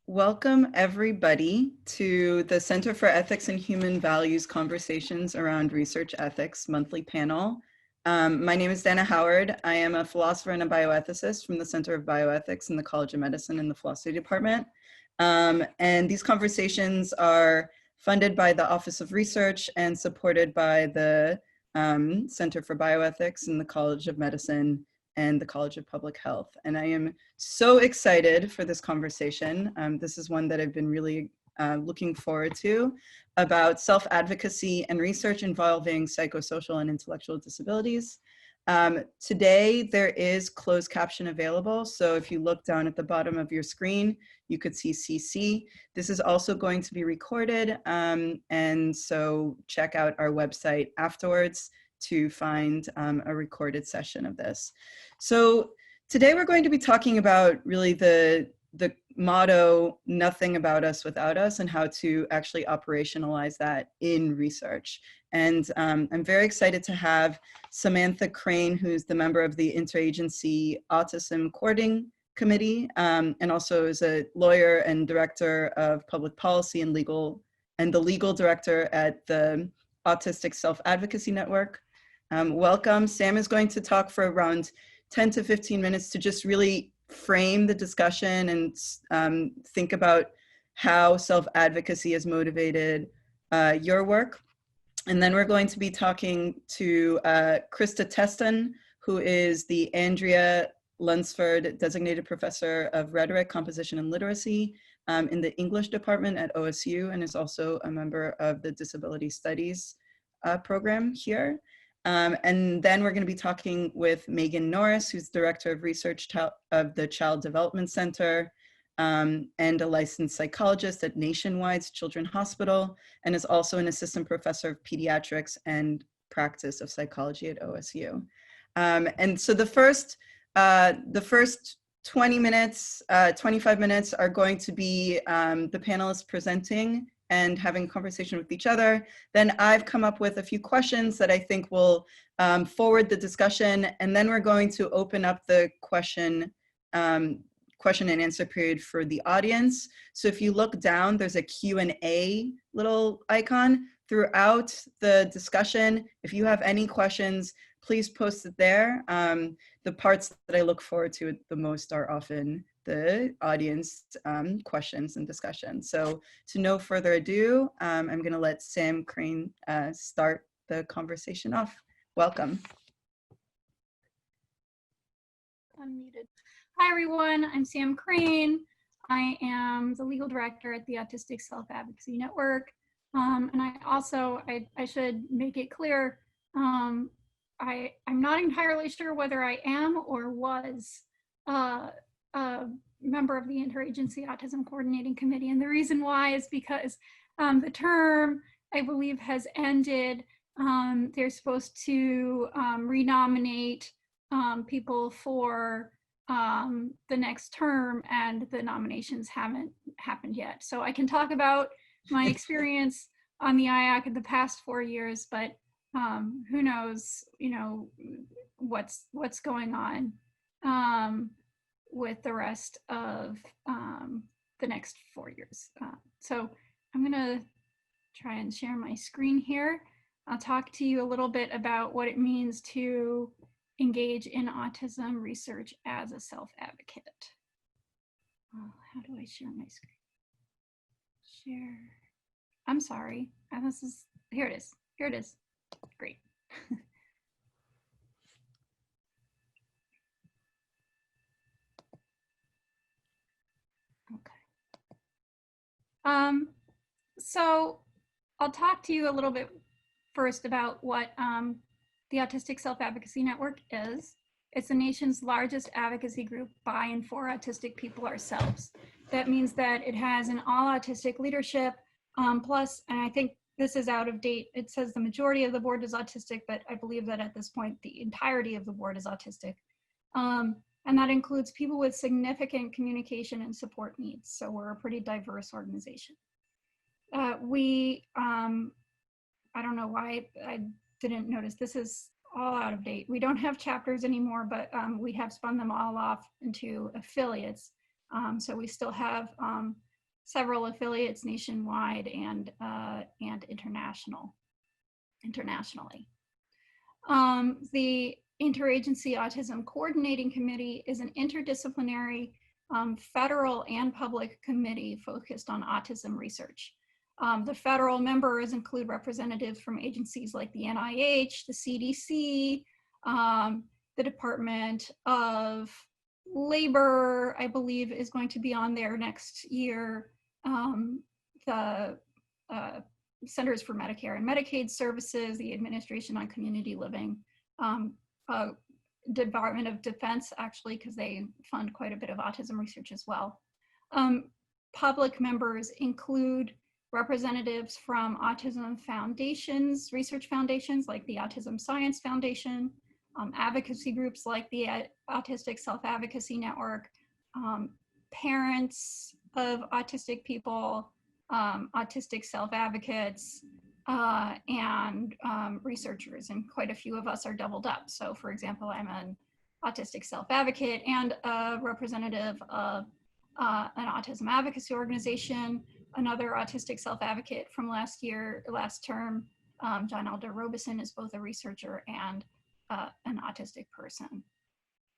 Welcome everybody to the Center for Ethics and Human Values Conversations Around Research Ethics monthly panel. My name is Dana Howard. I am a philosopher and a bioethicist from the Center of Bioethics in the College of Medicine in the Philosophy Department. And these conversations are funded by the Office of Research and supported by the Center for Bioethics in the College of Medicine and the College of Public Health. And I am so excited for this conversation. This is one that I've been really looking forward to, about self-advocacy and research involving psychosocial and intellectual disabilities. Today, there is closed caption available. So if you look down at the bottom of your screen, you could see CC. This is also going to be recorded. And so check out our website afterwards to find a recorded session of this. So today we're going to be talking about really the motto, nothing about us without us, and how to actually operationalize that in research. And I'm very excited to have Samantha Crane, who's the member of the Interagency Autism Coordinating Committee, and also is a lawyer and director of public policy and the legal director at the Autistic Self-Advocacy Network. Welcome. Sam is going to talk for around 10 to 15 minutes to just really frame the discussion and think about how self-advocacy has motivated your work. And then we're going to be talking to Krista Teston, who is the Andrea Lunsford Designated Professor of Rhetoric, Composition, and Literacy in the English department at OSU, and is also a member of the Disability Studies program here. And then we're going to be talking with Megan Norris, who's Director of Research of the Child Development Center and a licensed psychologist at Nationwide's Children's Hospital, and is also an assistant professor of pediatrics and practice of psychology at OSU. And so the first 20 minutes, 25 minutes are going to be the panelists presenting and having a conversation with each other. Then I've come up with a few questions that I think will forward the discussion, and then we're going to open up the question and answer period for the audience. So if you look down, there's a Q&A little icon throughout the discussion. If you have any questions, please post it there. The parts that I look forward to the most are often the audience questions and discussion. So to no further ado, I'm going to let Sam Crane start the conversation off. Welcome. Unmuted. Hi everyone, I'm Sam Crane. I am the legal director at the Autistic Self-Advocacy Network. And I should make it clear, I'm not entirely sure whether I am or was a member of the Interagency Autism Coordinating Committee. And the reason why is because the term, I believe, has ended. They're supposed to renominate people for the next term, and the nominations haven't happened yet. So I can talk about my experience on the IAC in the past 4 years, but who knows, what's going on with the rest of the next 4 years. So I'm gonna try and share my screen here. I'll talk to you a little bit about what it means to engage in autism research as a self-advocate. Oh, how do I share my screen? Share. I'm sorry. Here it is. Here it is. Great. Okay. So I'll talk to you a little bit first about what the Autistic Self-Advocacy Network is. It's the nation's largest advocacy group by and for autistic people ourselves. That means that it has an all autistic leadership, plus, and I think this is out of date, it says the majority of the board is autistic, but I believe that at this point, the entirety of the board is autistic. And that includes people with significant communication and support needs. So we're a pretty diverse organization. I don't know why I didn't notice, this is all out of date. We don't have chapters anymore, but we have spun them all off into affiliates. So we still have several affiliates nationwide and internationally. The Interagency Autism Coordinating Committee is an interdisciplinary federal and public committee focused on autism research. The federal members include representatives from agencies like the NIH, the CDC, the Department of Labor, I believe, is going to be on there next year. The Centers for Medicare and Medicaid Services, the Administration on Community Living, Department of Defense, actually, because they fund quite a bit of autism research as well. Public members include representatives from autism foundations, research foundations like the Autism Science Foundation, advocacy groups like the Autistic Self-Advocacy Network, parents of autistic people, autistic self-advocates, and researchers, and quite a few of us are doubled up. So for example, I'm an autistic self-advocate and a representative of an autism advocacy organization, another autistic self-advocate from last term, John Elder Robeson, is both a researcher and an autistic person.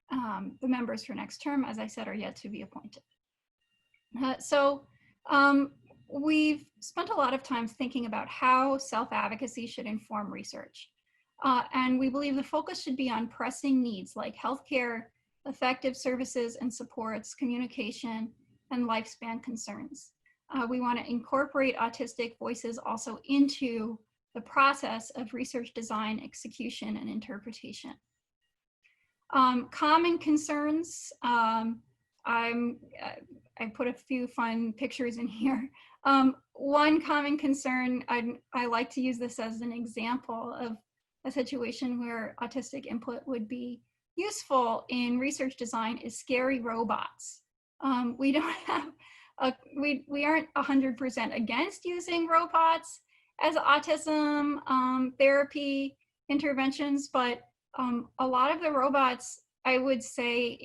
The members for next term, as I said, are yet to be appointed. We've spent a lot of time thinking about how self-advocacy should inform research. And we believe the focus should be on pressing needs like healthcare, effective services and supports, communication, and lifespan concerns. We want to incorporate autistic voices also into the process of research design, execution, and interpretation. Common concerns, I put a few fun pictures in here. One common concern, I like to use this as an example of a situation where autistic input would be useful in research design, is scary robots. We don't have, we aren't 100% against using robots as autism therapy interventions, but a lot of the robots, I would say,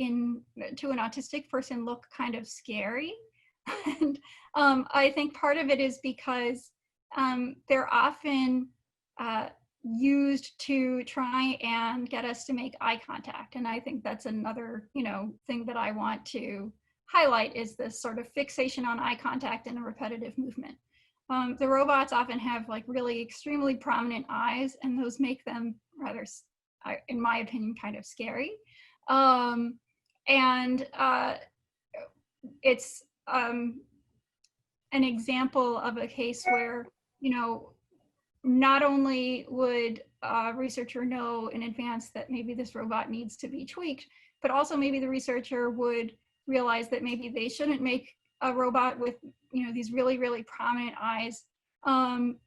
to an autistic person, look kind of scary. And I think part of it is because they're often used to try and get us to make eye contact. And I think that's another, thing that I want to highlight, is this sort of fixation on eye contact and a repetitive movement. The robots often have like really extremely prominent eyes, and those make them rather, in my opinion, kind of scary. It's an example of a case where, not only would a researcher know in advance that maybe this robot needs to be tweaked, but also maybe the researcher would realize that maybe they shouldn't make a robot with, these really, really prominent eyes,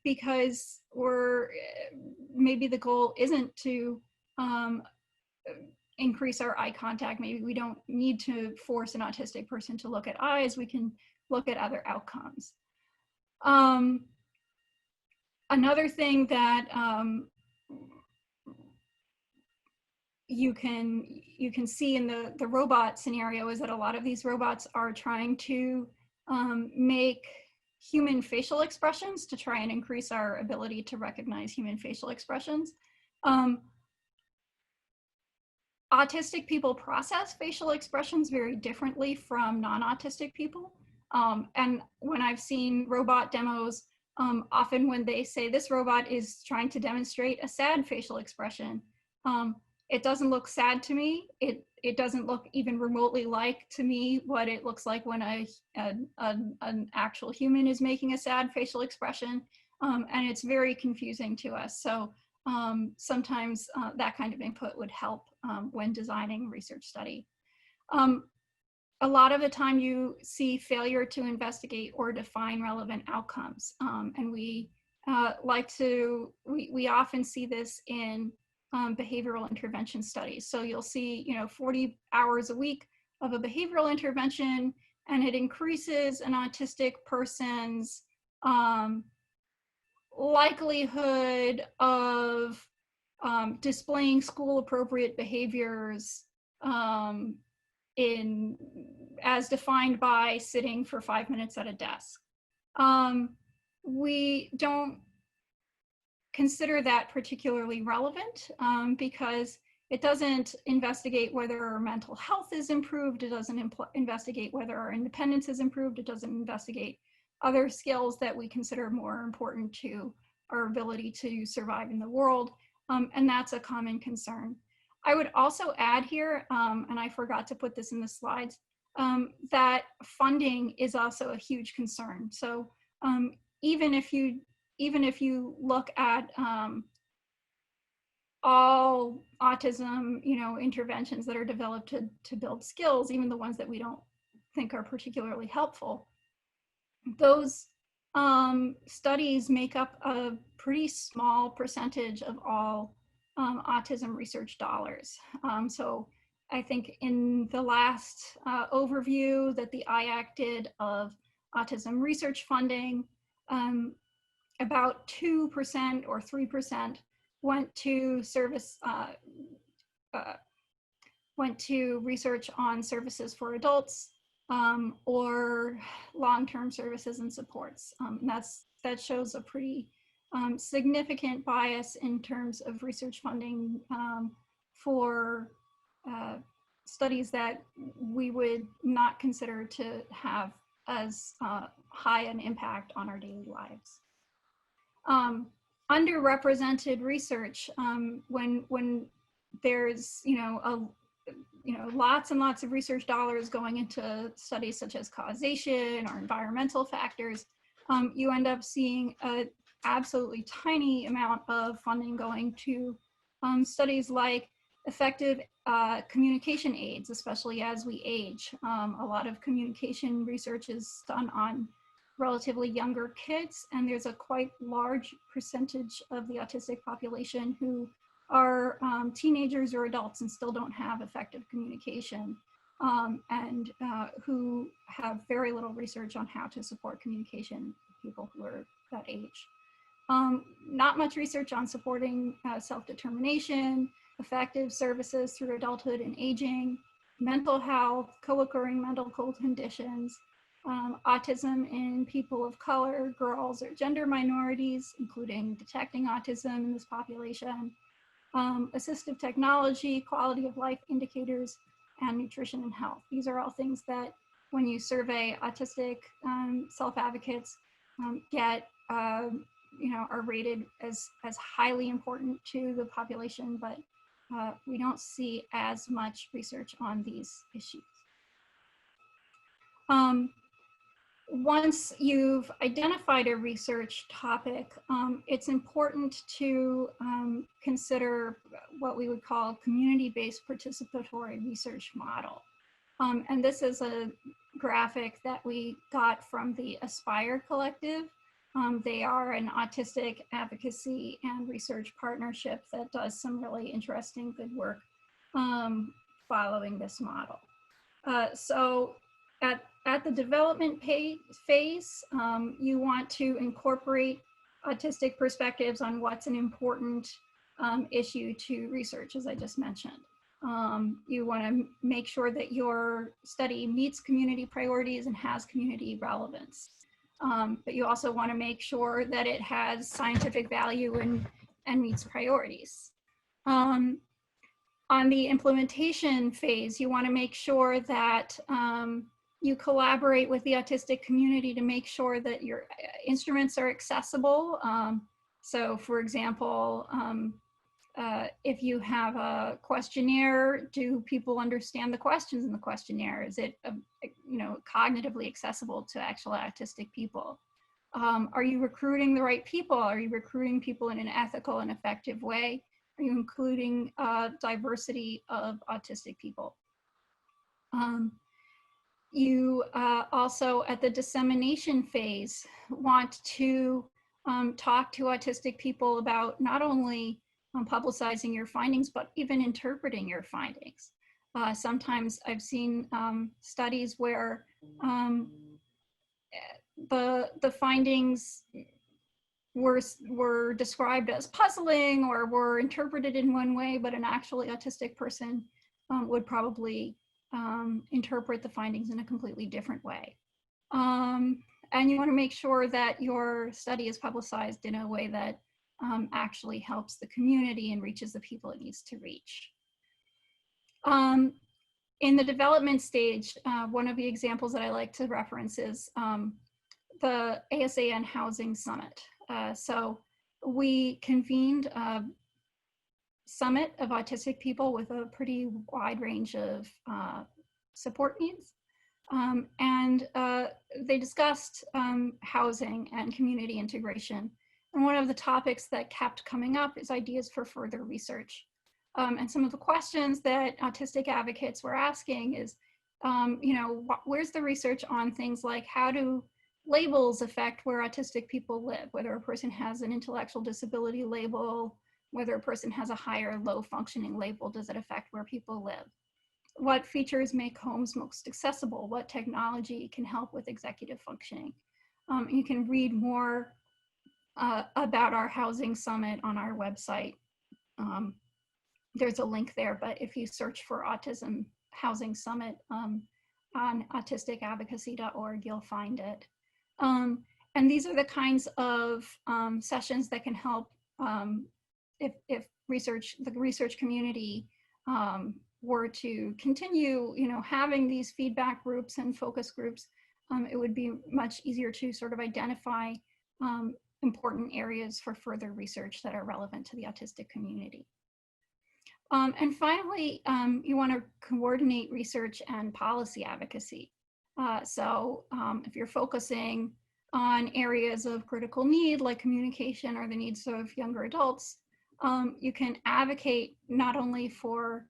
because maybe the goal isn't to increase our eye contact. Maybe we don't need to force an autistic person to look at eyes. We can look at other outcomes. Another thing that you can see in the robot scenario is that a lot of these robots are trying to make human facial expressions to try and increase our ability to recognize human facial expressions. Autistic people process facial expressions very differently from non-autistic people. And when I've seen robot demos, often when they say this robot is trying to demonstrate a sad facial expression, it doesn't look sad to me. It doesn't look even remotely like, to me, what it looks like when an actual human is making a sad facial expression. And it's very confusing to us. So sometimes that kind of input would help when designing research study. A lot of the time you see failure to investigate or define relevant outcomes. And we often see this in behavioral intervention studies. So you'll see, 40 hours a week of a behavioral intervention, and it increases an autistic person's likelihood of displaying school appropriate behaviors as defined by sitting for 5 minutes at a desk. We don't consider that particularly relevant because it doesn't investigate whether our mental health is improved. It doesn't investigate whether our independence is improved. It doesn't investigate other skills that we consider more important to our ability to survive in the world. And that's a common concern. I would also add here, and I forgot to put this in the slides, that funding is also a huge concern. So even if you look at all autism, interventions that are developed to build skills, even the ones that we don't think are particularly helpful, those studies make up a pretty small percentage of all autism research dollars. So I think in the last overview that the IAC did of autism research funding, about 2% or 3% went to went to research on services for adults or long-term services and supports. That shows a pretty significant bias in terms of research funding for studies that we would not consider to have as high an impact on our daily lives. Underrepresented research, when there's lots and lots of research dollars going into studies such as causation or environmental factors, you end up seeing an absolutely tiny amount of funding going to studies like effective communication aids, especially as we age. A lot of communication research is done on relatively younger kids, and there's a quite large percentage of the autistic population who are teenagers or adults and still don't have effective communication, and who have very little research on how to support communication with people who are that age. Not much research on supporting self-determination, effective services through adulthood and aging, mental health, co-occurring medical conditions, autism in people of color, girls, or gender minorities, including detecting autism in this population, assistive technology, quality of life indicators, and nutrition and health. These are all things that when you survey autistic self-advocates get, are rated as highly important to the population, but we don't see as much research on these issues. Once you've identified a research topic, it's important to consider what we would call a community-based participatory research model. And this is a graphic that we got from the Aspire Collective. They are an autistic advocacy and research partnership that does some really interesting good work following this model. So at the development phase, you want to incorporate autistic perspectives on what's an important issue to research, as I just mentioned. You want to make sure that your study meets community priorities and has community relevance. But you also want to make sure that it has scientific value and meets priorities. On the implementation phase, you want to make sure that you collaborate with the autistic community to make sure that your instruments are accessible. So for example, if you have a questionnaire, do people understand the questions in the questionnaire? Is it cognitively accessible to actual autistic people? Are you recruiting the right people? Are you recruiting people in an ethical and effective way? Are you including diversity of autistic people? You also, at the dissemination phase, want to talk to autistic people about not only publicizing your findings, but even interpreting your findings. Sometimes I've seen studies where the findings were described as puzzling or were interpreted in one way, but an actually autistic person would probably interpret the findings in a completely different way. And you want to make sure that your study is publicized in a way that actually helps the community and reaches the people it needs to reach. In the development stage, one of the examples that I like to reference is the ASAN Housing Summit. So we convened a summit of autistic people with a pretty wide range of support needs. And they discussed housing and community integration. And one of the topics that kept coming up is ideas for further research. And some of the questions that autistic advocates were asking is, where's the research on things like how do labels affect where autistic people live, whether a person has an intellectual disability label, whether a person has a high or low functioning label, does it affect where people live? What features make homes most accessible? What technology can help with executive functioning? You can read more about our housing summit on our website. There's a link there, but if you search for Autism Housing Summit on autisticadvocacy.org, you'll find it. And these are the kinds of sessions that can help if the research community were to continue, having these feedback groups and focus groups. It would be much easier to sort of identify important areas for further research that are relevant to the autistic community. And finally, you want to coordinate research and policy advocacy. So if you're focusing on areas of critical need like communication or the needs of younger adults, you can advocate not only for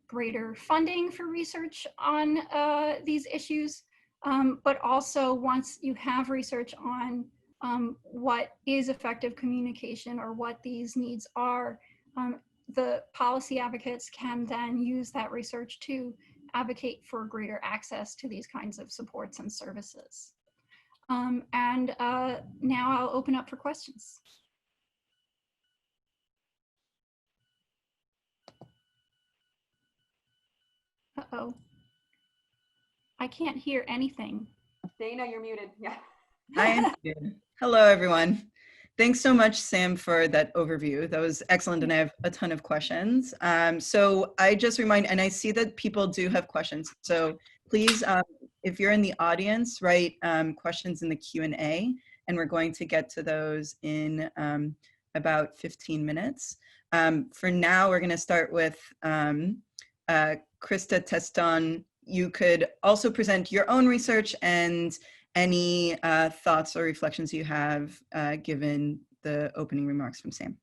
greater funding for research on these issues, but also once you have research on what is effective communication or what these needs are, the policy advocates can then use that research to advocate for greater access to these kinds of supports and services. And now I'll open up for questions. Uh-oh. I can't hear anything. Dana, you're muted. Yeah. I am muted. Hello, everyone. Thanks so much, Sam, for that overview. That was excellent, and I have a ton of questions. So I just remind, and I see that people do have questions. So please, if you're in the audience, write questions in the Q&A, and we're going to get to those in about 15 minutes. For now, we're going to start with Krista Teston. You could also present your own research and any thoughts or reflections you have given the opening remarks from Sam.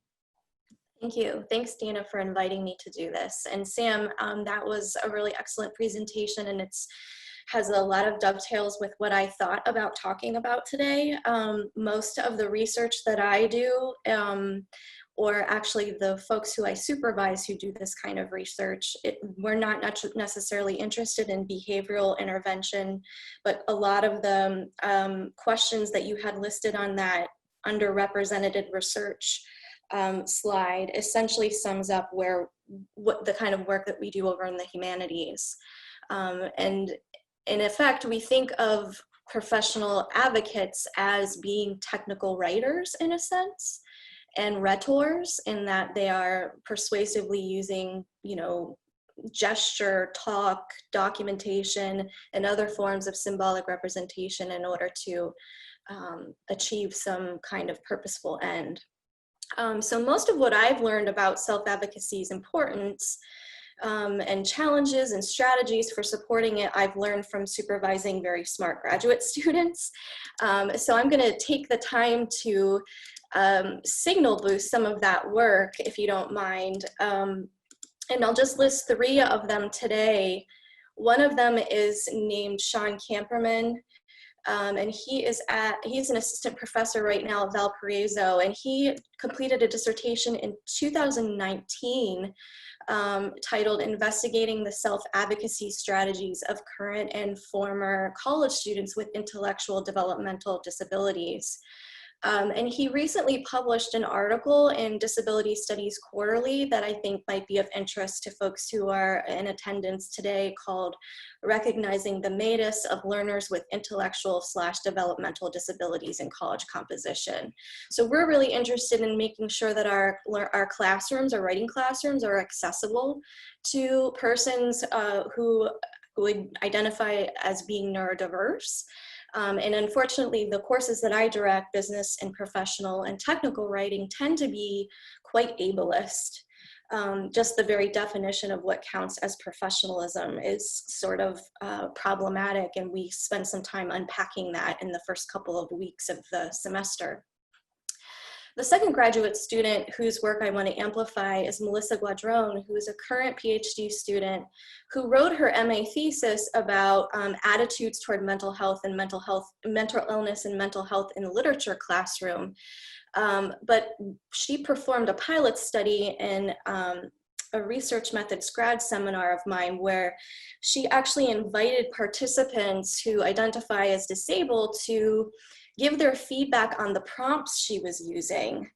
Thank you. Thanks, Dana, for inviting me to do this. And Sam, that was a really excellent presentation, and has a lot of dovetails with what I thought about talking about today. Most of the research that I do, or actually the folks who I supervise who do this kind of research, we're not necessarily interested in behavioral intervention, but a lot of the questions that you had listed on that underrepresented research slide essentially sums up what the kind of work that we do over in the humanities. And in effect, we think of professional advocates as being technical writers in a sense, and rhetors, in that they are persuasively using, gesture, talk, documentation, and other forms of symbolic representation in order to achieve some kind of purposeful end. So most of what I've learned about self-advocacy's importance and challenges and strategies for supporting it, I've learned from supervising very smart graduate students. So I'm going to take the time to signal boost some of that work, if you don't mind. And I'll just list 3 of them today. One of them is named Sean Camperman, and he's an assistant professor right now at Valparaiso, and he completed a dissertation in 2019 titled Investigating the Self-Advocacy Strategies of Current and Former College Students with Intellectual Developmental Disabilities. And he recently published an article in Disability Studies Quarterly that I think might be of interest to folks who are in attendance today, called Recognizing the Metis of Learners with Intellectual/Developmental Disabilities in College Composition. So we're really interested in making sure that our classrooms, our writing classrooms, are accessible to persons who would identify as being neurodiverse. And unfortunately, the courses that I direct, business and professional and technical writing, tend to be quite ableist. Just the very definition of what counts as professionalism is sort of problematic, and we spend some time unpacking that in the first couple of weeks of the semester. The second graduate student whose work I want to amplify is Melissa Guadrone, who is a current PhD student who wrote her MA thesis about attitudes toward mental health and mental illness and mental health in the literature classroom. But she performed a pilot study in a research methods grad seminar of mine, where she actually invited participants who identify as disabled to give their feedback on the prompts she was using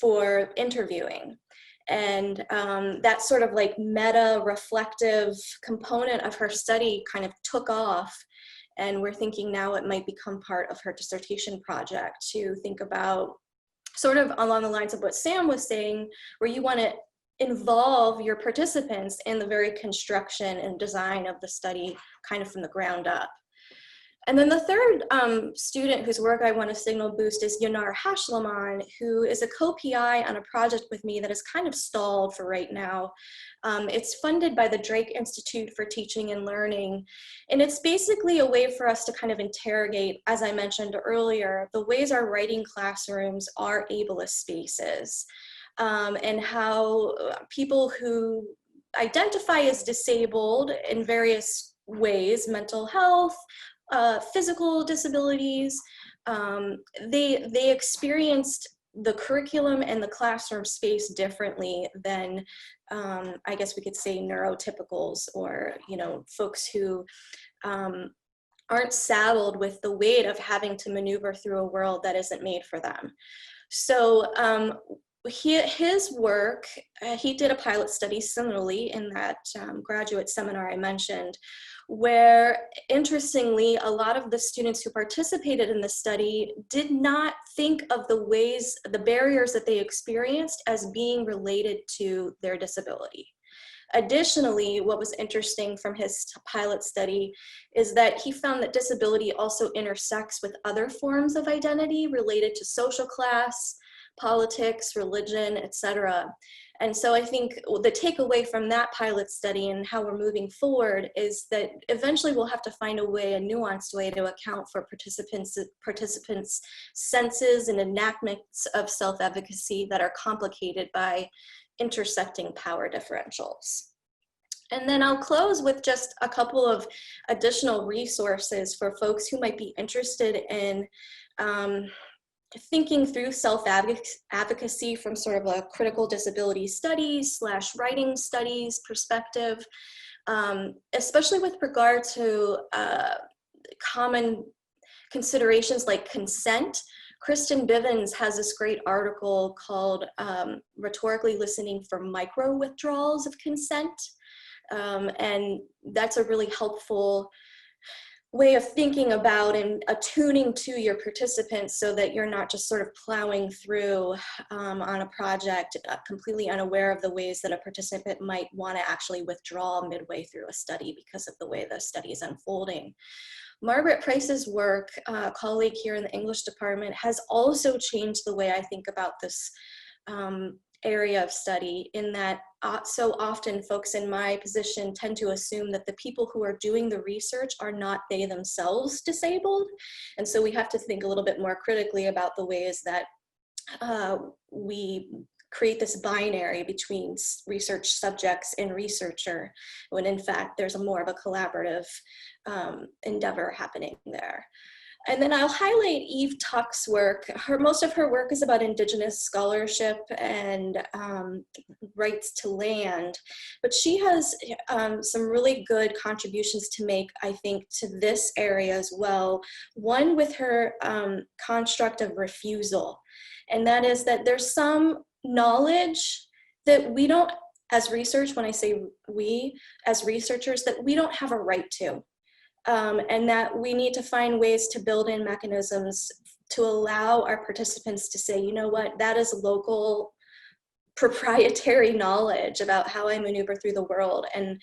for interviewing. And that sort of like meta reflective component of her study kind of took off. And we're thinking now it might become part of her dissertation project, to think about sort of along the lines of what Sam was saying, where you want to involve your participants in the very construction and design of the study kind of from the ground up. And then the third student whose work I want to signal boost is Yanar Hashlaman, who is a co-PI on a project with me that is kind of stalled for right now. It's funded by the Drake Institute for Teaching and Learning. And it's basically a way for us to kind of interrogate, as I mentioned earlier, the ways our writing classrooms are ableist spaces, and how people who identify as disabled in various ways, mental health, physical disabilities, they experienced the curriculum and the classroom space differently than, I guess we could say, neurotypicals, or folks who aren't saddled with the weight of having to maneuver through a world that isn't made for them. So his work, he did a pilot study similarly in that graduate seminar I mentioned, where interestingly, a lot of the students who participated in the study did not think of the barriers that they experienced as being related to their disability. Additionally, what was interesting from his pilot study is that he found that disability also intersects with other forms of identity related to social class, politics, religion, etc. And so I think the takeaway from that pilot study and how we're moving forward is that eventually we'll have to find a nuanced way to account for participants' senses and enactments of self-advocacy that are complicated by intersecting power differentials. And then I'll close with just a couple of additional resources for folks who might be interested in thinking through self-advocacy from sort of a critical disability studies / writing studies perspective, especially with regard to common considerations like consent. Kristen Bivens has this great article called Rhetorically Listening for Micro Withdrawals of Consent. And that's a really helpful way of thinking about and attuning to your participants, so that you're not just sort of plowing through on a project completely unaware of the ways that a participant might want to actually withdraw midway through a study because of the way the study is unfolding. Margaret Price's work, a colleague here in the English department, has also changed the way I think about this area of study, in that so often folks in my position tend to assume that the people who are doing the research are not they themselves disabled. And so we have to think a little bit more critically about the ways that we create this binary between research subjects and researcher, when in fact there's more of a collaborative endeavor happening there. And then I'll highlight Eve Tuck's work. Most of her work is about Indigenous scholarship and rights to land, but she has some really good contributions to make, I think, to this area as well. One with her construct of refusal, and that is that there's some knowledge that we don't, as research, when I say we, as researchers, that we don't have a right to. And that we need to find ways to build in mechanisms to allow our participants to say, you know what, that is local proprietary knowledge about how I maneuver through the world, and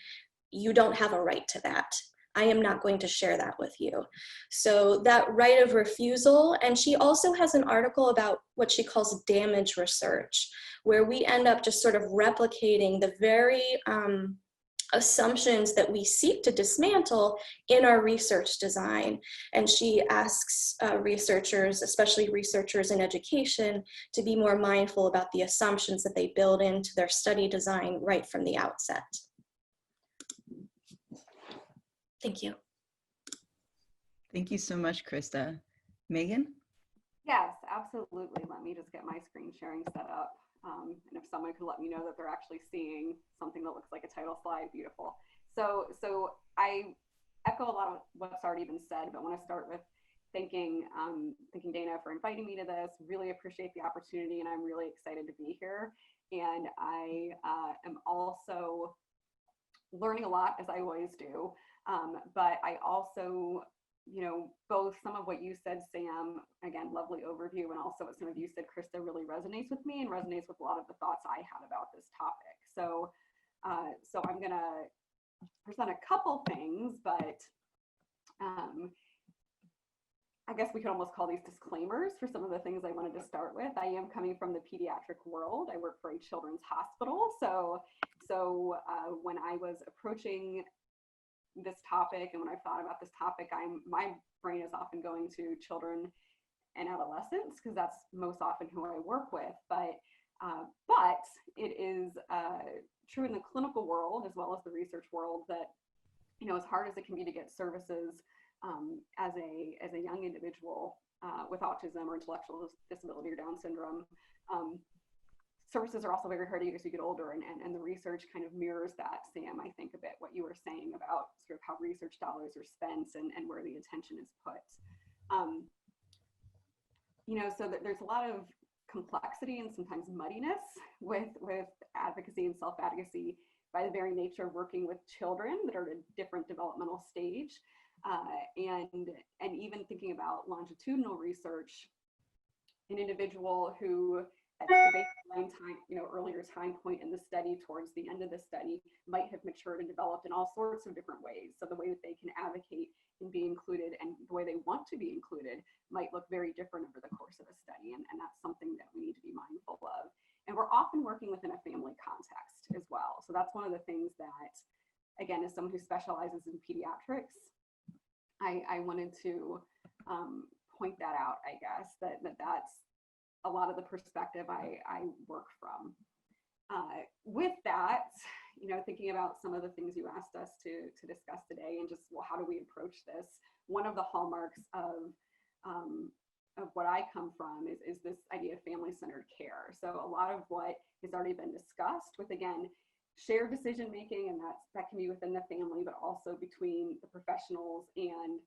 you don't have a right to that. I am not going to share that with you. So that right of refusal, and she also has an article about what she calls damage research, where we end up just sort of replicating the very assumptions that we seek to dismantle in our research design. And she asks researchers, especially researchers in education, to be more mindful about the assumptions that they build into their study design right from the outset. Thank you. Thank you so much, Krista. Megan? Yes, absolutely. Let me just get my screen sharing set up. And if someone could let me know that they're actually seeing something that looks like a title slide, beautiful. So I echo a lot of what's already been said, but I want to start with thanking Dana for inviting me to this. Really appreciate the opportunity, and I'm really excited to be here. And I am also learning a lot, as I always do, but I also, you know, both some of what you said, Sam, again, lovely overview, and also what some of you said, Krista, really resonates with me and resonates with a lot of the thoughts I had about this topic. So, so I'm gonna present a couple things, but I guess we could almost call these disclaimers for some of the things I wanted to start with. I am coming from the pediatric world. I work for a children's hospital. So when I was approaching this topic and when I thought about this topic, my brain is often going to children and adolescents because that's most often who I work with. But it is true in the clinical world as well as the research world that, you know, as hard as it can be to get services as a young individual with autism or intellectual disability or Down syndrome, services are also very hard to get as you get older, and the research kind of mirrors that, Sam, I think, a bit what you were saying about sort of how research dollars are spent and where the attention is put. You know, so that there's a lot of complexity and sometimes muddiness with advocacy and self-advocacy by the very nature of working with children that are at a different developmental stage. And even thinking about longitudinal research, an individual who at the baseline time, you know, earlier time point in the study towards the end of the study might have matured and developed in all sorts of different ways. So the way that they can advocate and be included and the way they want to be included might look very different over the course of a study. And that's something that we need to be mindful of. And we're often working within a family context as well. So that's one of the things that, again, as someone who specializes in pediatrics, I wanted to point that out, I guess, that's a lot of the perspective I work from. With that, you know, thinking about some of the things you asked us to discuss today and just, well, how do we approach this? One of the hallmarks of what I come from is this idea of family-centered care. So a lot of what has already been discussed with, again, shared decision-making, and that can be within the family, but also between the professionals and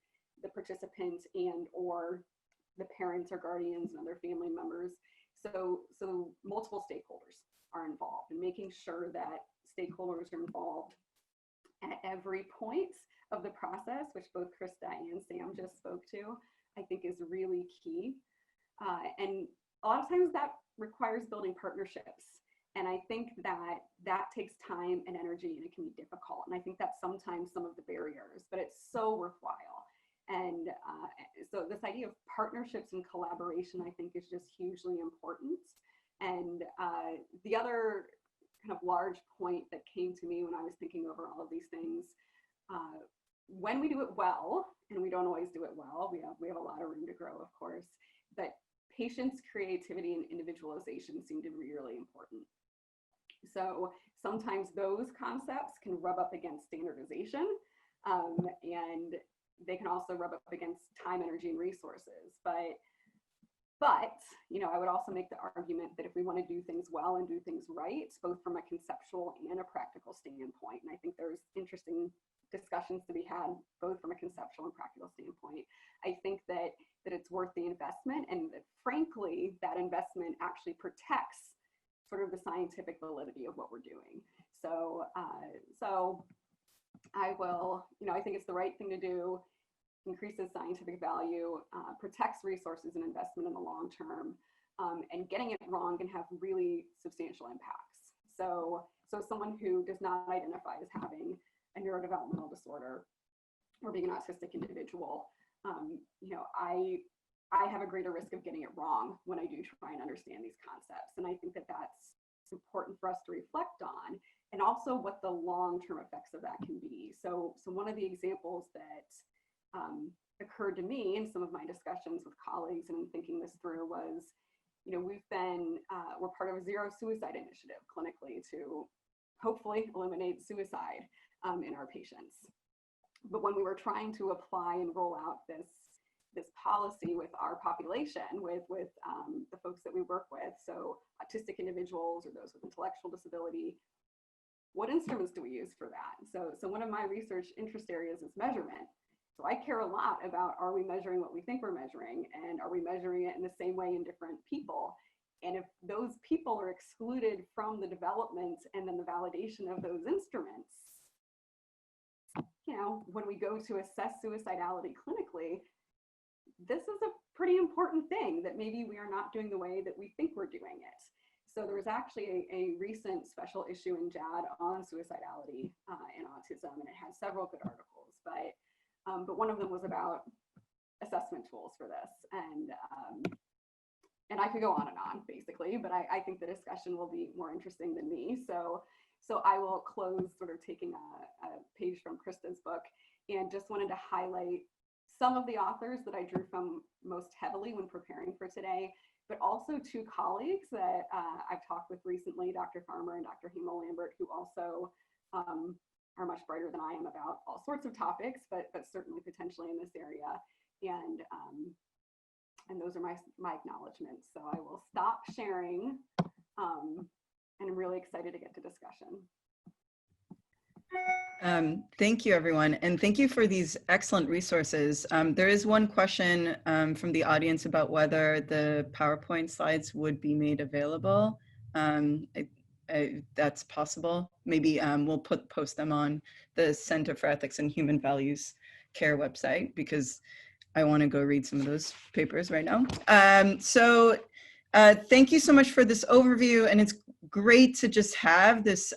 the participants and or the parents or guardians and other family members. So multiple stakeholders are involved, and making sure that stakeholders are involved at every point of the process, which both Krista and Sam just spoke to, I think is really key. And a lot of times that requires building partnerships. And I think that takes time and energy, and it can be difficult. And I think that's sometimes some of the barriers, but it's so worthwhile. And so this idea of partnerships and collaboration, I think, is just hugely important. And the other kind of large point that came to me when I was thinking over all of these things, when we do it well, and we don't always do it well, we have a lot of room to grow, of course, but patience, creativity, and individualization seem to be really important. So sometimes those concepts can rub up against standardization. And they can also rub up against time, energy, and resources. But you know, I would also make the argument that if we want to do things well and do things right, both from a conceptual and a practical standpoint, and I think there's interesting discussions to be had both from a conceptual and practical standpoint, I think that it's worth the investment, and that frankly, that investment actually protects sort of the scientific validity of what we're doing. So I will, you know, I think it's the right thing to do, increases scientific value, protects resources and investment in the long term, and getting it wrong can have really substantial impacts. So someone who does not identify as having a neurodevelopmental disorder or being an autistic individual, you know, I have a greater risk of getting it wrong when I do try and understand these concepts. And I think that that's important for us to reflect on, and also what the long-term effects of that can be. So one of the examples that occurred to me in some of my discussions with colleagues and thinking this through was, you know, we're part of a zero suicide initiative clinically to hopefully eliminate suicide in our patients. But when we were trying to apply and roll out this policy with our population, with the folks that we work with, so autistic individuals or those with intellectual disability, what instruments do we use for that? So one of my research interest areas is measurement. So I care a lot about, are we measuring what we think we're measuring, and are we measuring it in the same way in different people? And if those people are excluded from the development and then the validation of those instruments, you know, when we go to assess suicidality clinically, this is a pretty important thing that maybe we are not doing the way that we think we're doing it. So there was actually a recent special issue in JAD on suicidality and autism, and it had several good articles, but one of them was about assessment tools for this. And I could go on and on basically, but I think the discussion will be more interesting than me. So I will close sort of taking a page from Krista's book, and just wanted to highlight some of the authors that I drew from most heavily when preparing for today, but also two colleagues that I've talked with recently, Dr. Farmer and Dr. Hemo Lambert, who also are much brighter than I am about all sorts of topics, but certainly potentially in this area. And those are my acknowledgements. So I will stop sharing, and I'm really excited to get to discussion. Thank you, everyone. And thank you for these excellent resources. There is one question from the audience about whether the PowerPoint slides would be made available. That's possible. Maybe we'll post them on the Center for Ethics and Human Values CARE website, because I want to go read some of those papers right now. Thank you so much for this overview. And it's great to just have this,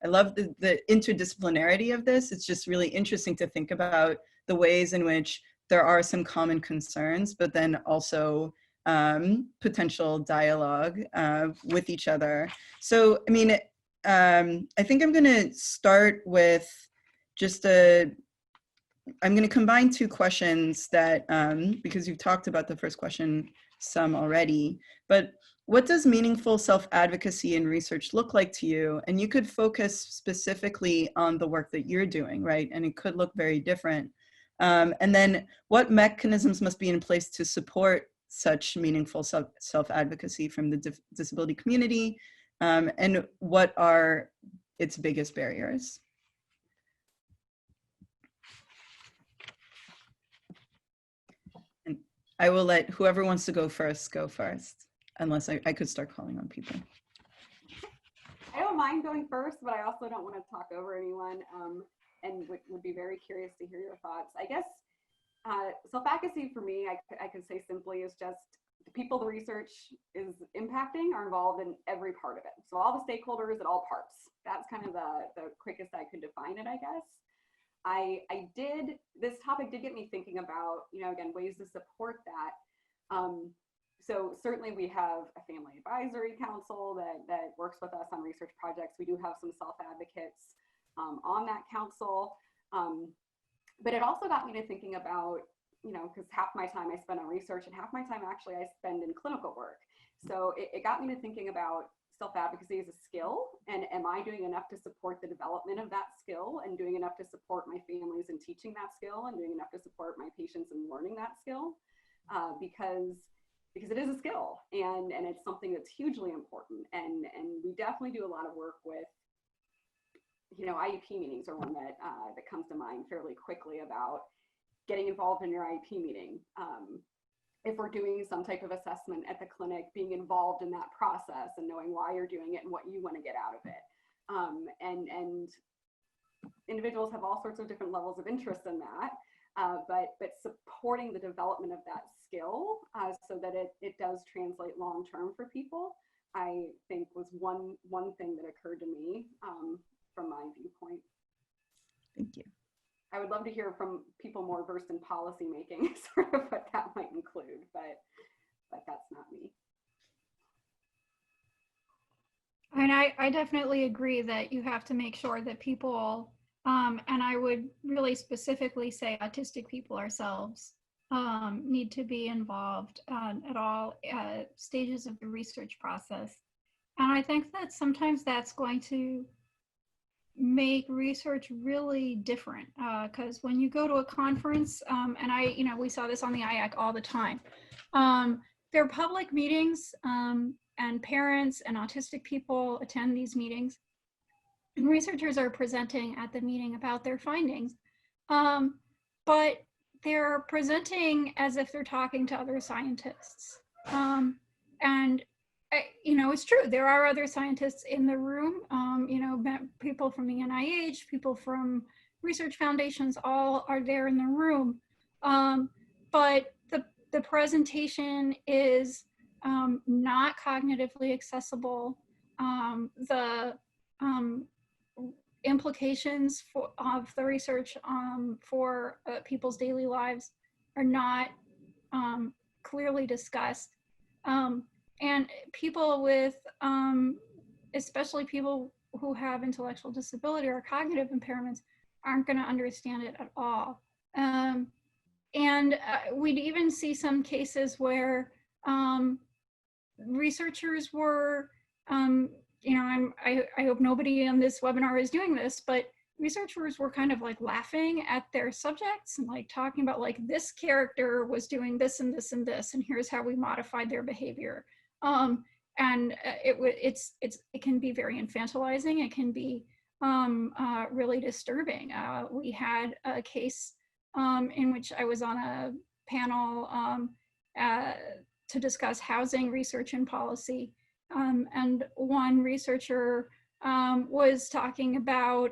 I love the interdisciplinarity of this. It's just really interesting to think about the ways in which there are some common concerns, but then also potential dialogue with each other. So, I mean, I think I'm going to start with just I'm going to combine two questions that, because you've talked about the first question some already, but what does meaningful self-advocacy in research look like to you? And you could focus specifically on the work that you're doing, right? And it could look very different. And then what mechanisms must be in place to support such meaningful self-advocacy from the disability community? And what are its biggest barriers? And I will let whoever wants to go first, unless I could start calling on people. I don't mind going first, but I also don't want to talk over anyone, and would be very curious to hear your thoughts. I guess self-advocacy for me, I could say simply, is just the people the research is impacting are involved in every part of it. So all the stakeholders at all parts. That's kind of the quickest I could define it, I guess. This topic did get me thinking about, you know, again, ways to support that. So certainly we have a family advisory council that works with us on research projects. We do have some self-advocates on that council. But it also got me to thinking about, you know, because half my time I spend on research and half my time actually I spend in clinical work. So it got me to thinking about self-advocacy is a skill, and am I doing enough to support the development of that skill, and doing enough to support my families in teaching that skill, and doing enough to support my patients in learning that skill, because it is a skill, and it's something that's hugely important. And we definitely do a lot of work with, you know, IEP meetings are one that that comes to mind fairly quickly, about getting involved in your IEP meeting. If we're doing some type of assessment at the clinic, being involved in that process and knowing why you're doing it and what you want to get out of it. And individuals have all sorts of different levels of interest in that, but supporting the development of that skill so that it does translate long term for people, I think was one thing that occurred to me from my viewpoint. Thank you. I would love to hear from people more versed in policy making, sort of what that might include, but that's not me. And I definitely agree that you have to make sure that people, and I would really specifically say autistic people ourselves, need to be involved at all stages of the research process. And I think that sometimes that's going to make research really different, because when you go to a conference, and we saw this on the IAC all the time, there are public meetings, and parents and autistic people attend these meetings, and researchers are presenting at the meeting about their findings, but they're presenting as if they're talking to other scientists, and it's true. There are other scientists in the room, people from the NIH, people from research foundations, all are there in the room. But the presentation is not cognitively accessible. The implications of the research for people's daily lives are not clearly discussed. And people with, especially people who have intellectual disability or cognitive impairments, aren't going to understand it at all. And we'd even see some cases where researchers were, I hope nobody on this webinar is doing this, but researchers were kind of like laughing at their subjects and like talking about like, this character was doing this and this and this, and here's how we modified their behavior. And it can be very infantilizing. It can be really disturbing. We had a case in which I was on a panel to discuss housing research and policy, and one researcher was talking about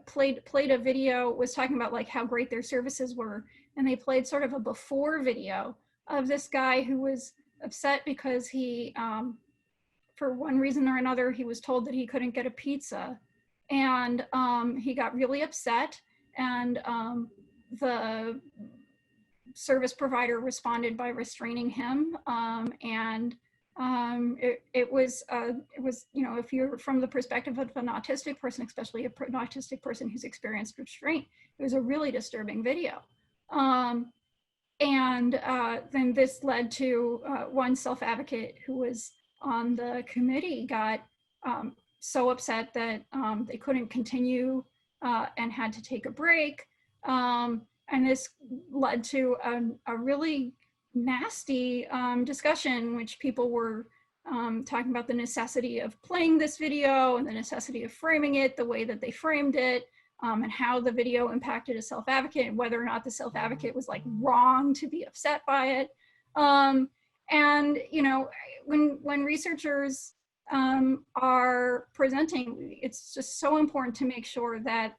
played a video, was talking about like how great their services were, and they played sort of a before video of this guy who was upset because he, for one reason or another, he was told that he couldn't get a pizza, and he got really upset, and the service provider responded by restraining him, and it was if you're from the perspective of an autistic person, especially an autistic person who's experienced restraint, it was a really disturbing video. And then this led to one self-advocate who was on the committee got so upset that they couldn't continue and had to take a break. And this led to a really nasty discussion in which people were talking about the necessity of playing this video and the necessity of framing it the way that they framed it, and how the video impacted a self-advocate and whether or not the self-advocate was like wrong to be upset by it. And when researchers are presenting, it's just so important to make sure that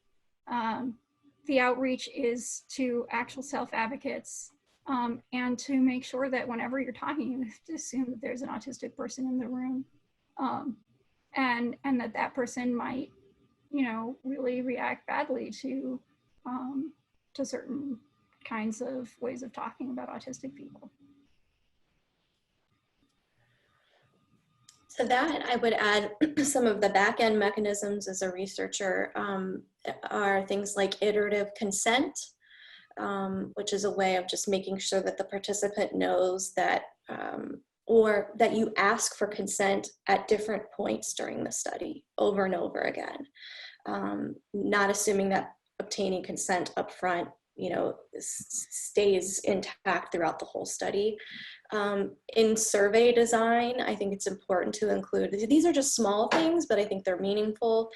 the outreach is to actual self-advocates, and to make sure that whenever you're talking, you have to assume that there's an autistic person in the room, and that person might, really react badly to certain kinds of ways of talking about autistic people. To that, I would add some of the back-end mechanisms as a researcher are things like iterative consent, which is a way of just making sure that the participant knows that or that you ask for consent at different points during the study over and over again. Not assuming that obtaining consent up front, stays intact throughout the whole study. In survey design, I think it's important to include, these are just small things, but I think they're meaningful.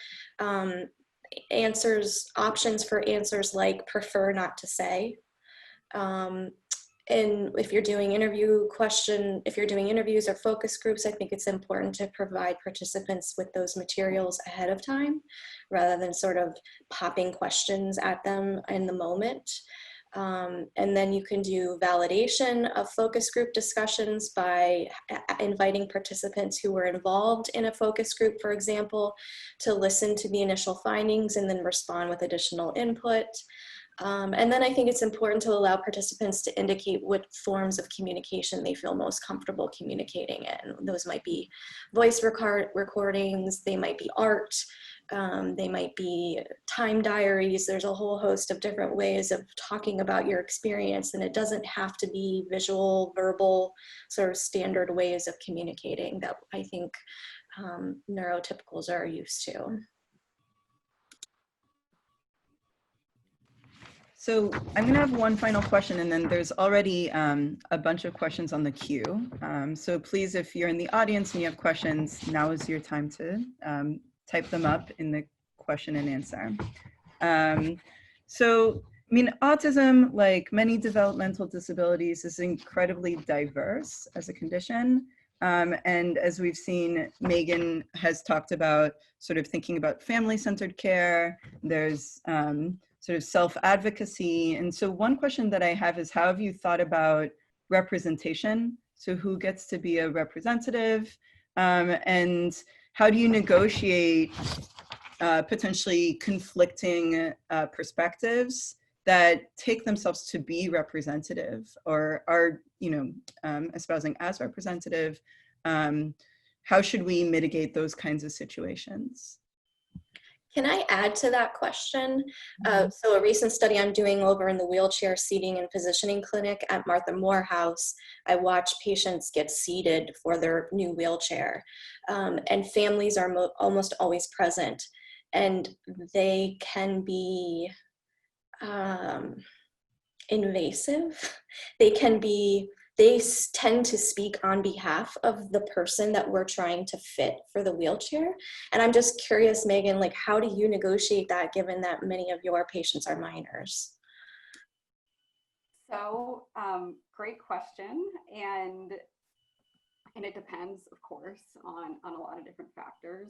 Options for answers like prefer not to say. And if you're doing interviews or focus groups, I think it's important to provide participants with those materials ahead of time, rather than sort of popping questions at them in the moment. And then you can do validation of focus group discussions by inviting participants who were involved in a focus group, for example, to listen to the initial findings and then respond with additional input. And then I think it's important to allow participants to indicate what forms of communication they feel most comfortable communicating in. Those might be voice recordings, they might be art, they might be time diaries. There's a whole host of different ways of talking about your experience, and it doesn't have to be visual, verbal, sort of standard ways of communicating that I think neurotypicals are used to. So I'm going to have one final question, and then there's already a bunch of questions on the queue. So please, if you're in the audience and you have questions, now is your time to type them up in the question and answer. So, I mean, autism, like many developmental disabilities, is incredibly diverse as a condition. And as we've seen, Megan has talked about sort of thinking about family-centered care. There's sort of self-advocacy. And so one question that I have is, how have you thought about representation? So who gets to be a representative? And how do you negotiate potentially conflicting perspectives that take themselves to be representative or are, espousing as representative? How should we mitigate those kinds of situations? Can I add to that question? So a recent study I'm doing over in the wheelchair seating and positioning clinic at Martha Morehouse, I watch patients get seated for their new wheelchair, and families are almost always present, and they can be invasive. They tend to speak on behalf of the person that we're trying to fit for the wheelchair. And I'm just curious, Megan, like, how do you negotiate that given that many of your patients are minors? So great question. And it depends, of course, on a lot of different factors.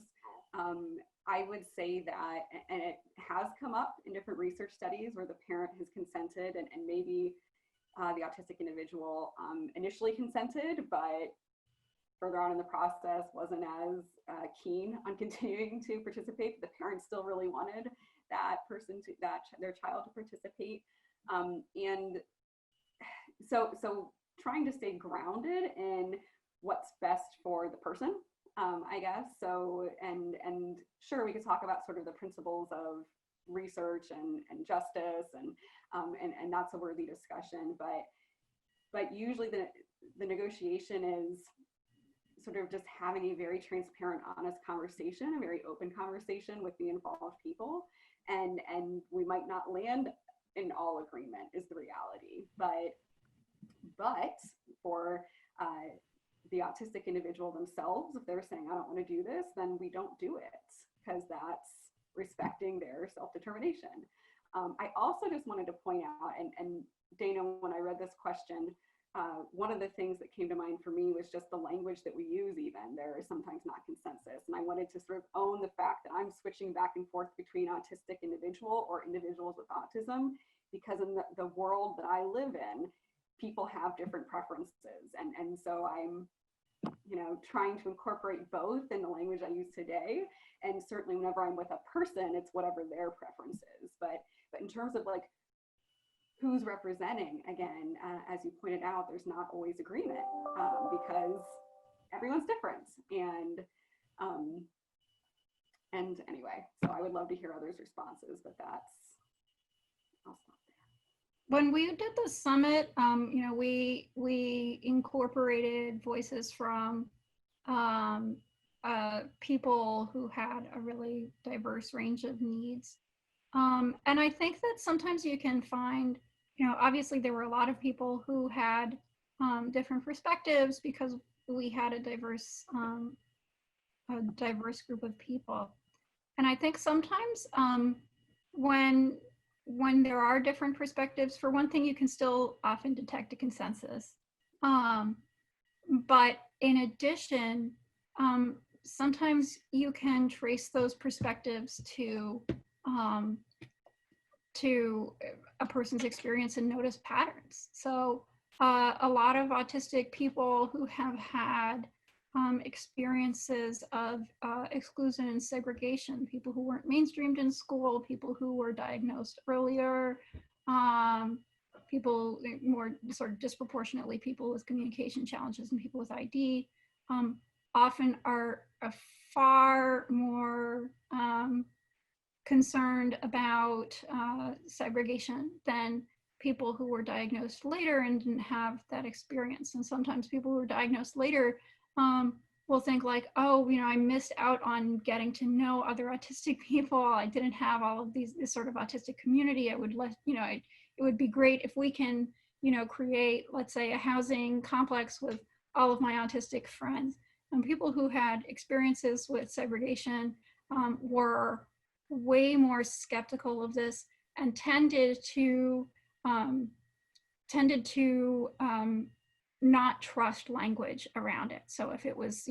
I would say that, and it has come up in different research studies where the parent has consented and maybe the autistic individual initially consented, but further on in the process wasn't as keen on continuing to participate. The parent still really wanted that person their child to participate. And so trying to stay grounded in what's best for the person, I guess. So, and sure, we could talk about sort of the principles of research and justice, and that's a worthy discussion, but usually the negotiation is sort of just having a very transparent, honest conversation, a very open conversation with the involved people, and we might not land in all agreement is the reality, but for the autistic individual themselves, if they're saying, I don't want to do this, then we don't do it, because that's respecting their self-determination. I also just wanted to point out, and Dana, when I read this question, one of the things that came to mind for me was just the language that we use even. There is sometimes not consensus. And I wanted to sort of own the fact that I'm switching back and forth between autistic individual or individuals with autism, because in the world that I live in, people have different preferences. And so I'm trying to incorporate both in the language I use today. And certainly whenever I'm with a person, it's whatever their preference is. But in terms of like who's representing, again, as you pointed out, there's not always agreement because everyone's different. And anyway, so I would love to hear others' responses, but I'll stop when we did the summit, we incorporated voices from people who had a really diverse range of needs. And I think that sometimes you can find, obviously there were a lot of people who had different perspectives because we had a diverse group of people. And I think sometimes when there are different perspectives, for one thing, you can still often detect a consensus. But in addition, sometimes you can trace those perspectives to a person's experience and notice patterns. So a lot of autistic people who have had experiences of exclusion and segregation, people who weren't mainstreamed in school, people who were diagnosed earlier, people more sort of disproportionately, people with communication challenges and people with ID, often are far more concerned about segregation than people who were diagnosed later and didn't have that experience. And sometimes people who were diagnosed later will think like, oh, I missed out on getting to know other autistic people. I didn't have all of this sort of autistic community. It would be great if we can, create, let's say, a housing complex with all of my autistic friends. And people who had experiences with segregation were way more skeptical of this and tended to not trust language around it. So if it was,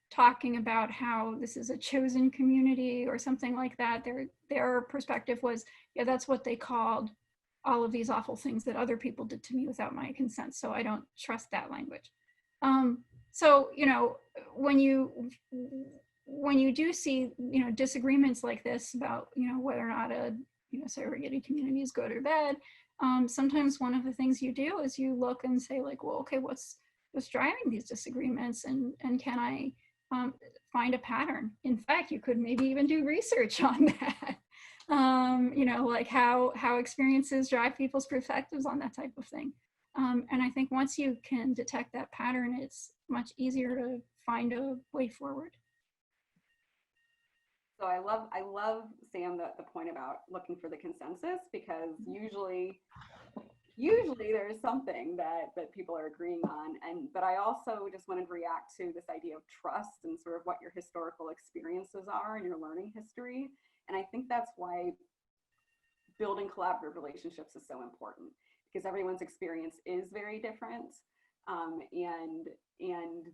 talking about how this is a chosen community or something like that, their perspective was, yeah, that's what they called all of these awful things that other people did to me without my consent. So I don't trust that language. So, when you do see, disagreements like this about, whether or not a, segregated community is good or bad, sometimes one of the things you do is you look and say like, well, okay, what's driving these disagreements, and can I find a pattern? In fact, you could maybe even do research on that. Like how experiences drive people's perspectives on that type of thing. And I think once you can detect that pattern, it's much easier to find a way forward. So I love Sam, the point about looking for the consensus, because usually there's something that people are agreeing on. But I also just wanted to react to this idea of trust and sort of what your historical experiences are and your learning history. And I think that's why building collaborative relationships is so important, because everyone's experience is very different. And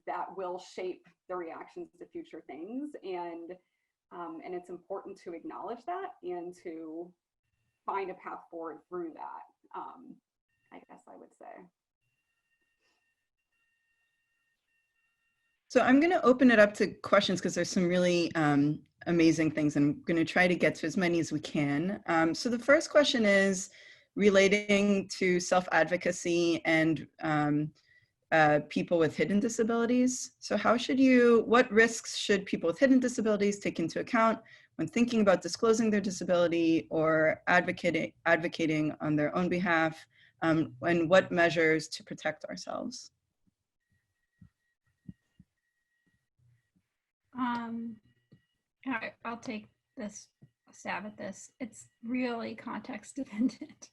that will shape the reactions to future things. And it's important to acknowledge that and to find a path forward through that, I guess I would say. So I'm going to open it up to questions because there's some really amazing things. I'm going to try to get to as many as we can. So the first question is relating to self-advocacy and people with hidden disabilities. So what risks should people with hidden disabilities take into account when thinking about disclosing their disability or advocating on their own behalf, and what measures to protect ourselves? I'll take this stab at this. It's really context dependent.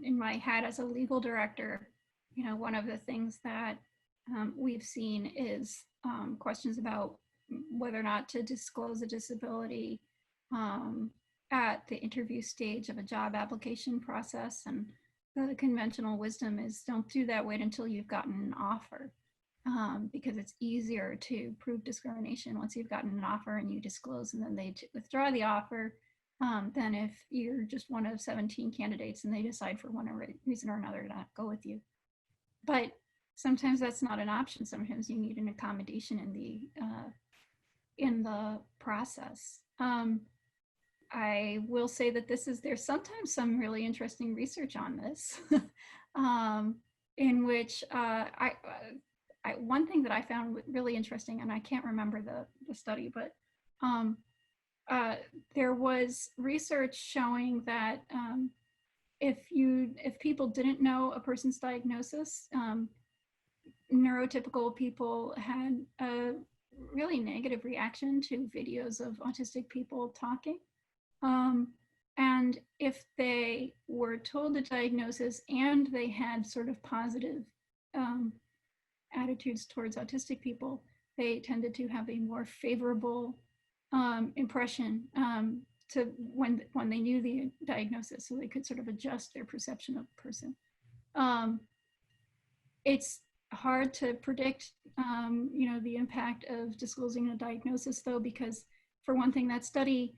In my head as a legal director, one of the things that we've seen is questions about whether or not to disclose a disability at the interview stage of a job application process. And the conventional wisdom is don't do that, wait until you've gotten an offer, because it's easier to prove discrimination once you've gotten an offer and you disclose and then they withdraw the offer, than if you're just one of 17 candidates and they decide for one reason or another to not go with you. But sometimes that's not an option. Sometimes you need an accommodation in the process. I will say that there's sometimes some really interesting research on this, in which one thing that I found really interesting, and I can't remember the study, but there was research showing that if people didn't know a person's diagnosis, neurotypical people had a really negative reaction to videos of autistic people talking. And if they were told the diagnosis and they had sort of positive attitudes towards autistic people, they tended to have a more favorable impression to when they knew the diagnosis, so they could sort of adjust their perception of the person. It's hard to predict, the impact of disclosing a diagnosis, though, because for one thing, that study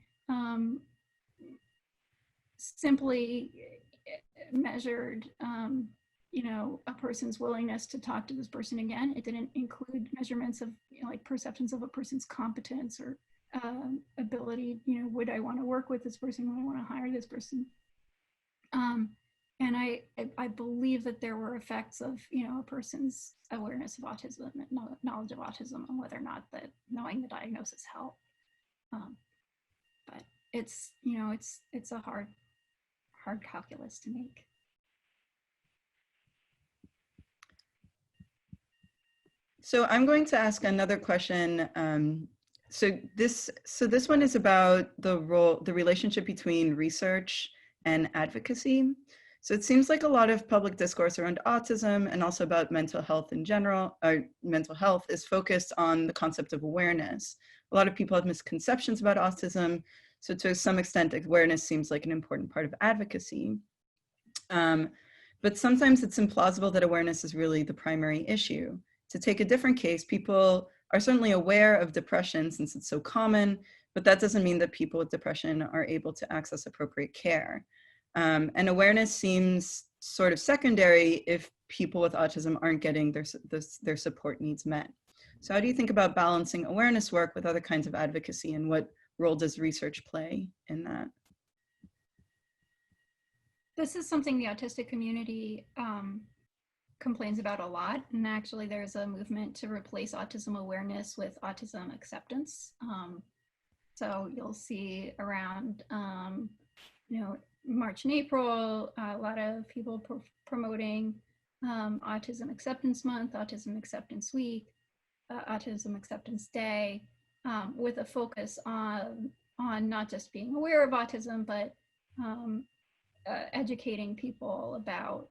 simply measured, a person's willingness to talk to this person again. It didn't include measurements of, like perceptions of a person's competence or ability. Would I want to work with this person? Would I want to hire this person? And I believe that there were effects of, a person's awareness of autism, knowledge of autism, and whether or not that knowing the diagnosis helped. But it's, it's a hard calculus to make. So I'm going to ask another question. So this one is about the relationship between research and advocacy. So it seems like a lot of public discourse around autism and also about mental health in general, or mental health, is focused on the concept of awareness. A lot of people have misconceptions about autism. So to some extent, awareness seems like an important part of advocacy. But sometimes it's implausible that awareness is really the primary issue. To take a different case, people are certainly aware of depression since it's so common, but that doesn't mean that people with depression are able to access appropriate care. And awareness seems sort of secondary if people with autism aren't getting their support needs met. So how do you think about balancing awareness work with other kinds of advocacy, and what role does research play in that? This is something the autistic community complains about a lot. And actually there's a movement to replace autism awareness with autism acceptance. So you'll see around, March and April, a lot of people promoting Autism Acceptance Month, Autism Acceptance Week, Autism Acceptance Day, with a focus on not just being aware of autism, but educating people about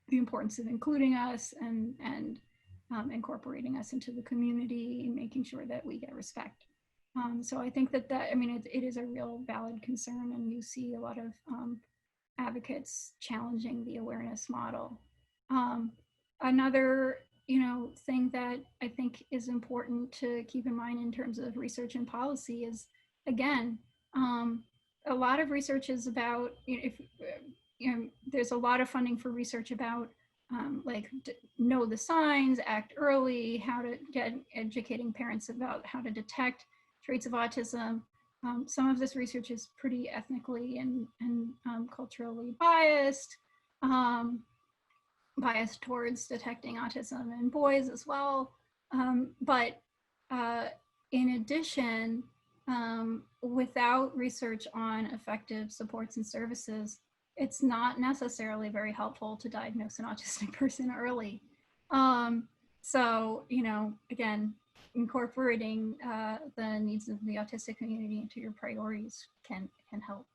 the importance of including us and incorporating us into the community and making sure that we get respect. So I think that it is a real valid concern, and you see a lot of advocates challenging the awareness model. Another, thing that I think is important to keep in mind in terms of research and policy is, again, a lot of research is about, there's a lot of funding for research about know the signs, act early, how to get educating parents about how to detect traits of autism. Some of this research is pretty ethnically and culturally biased, biased towards detecting autism in boys as well. But in addition, without research on effective supports and services, it's not necessarily very helpful to diagnose an autistic person early. So, again, incorporating the needs of the autistic community into your priorities can help.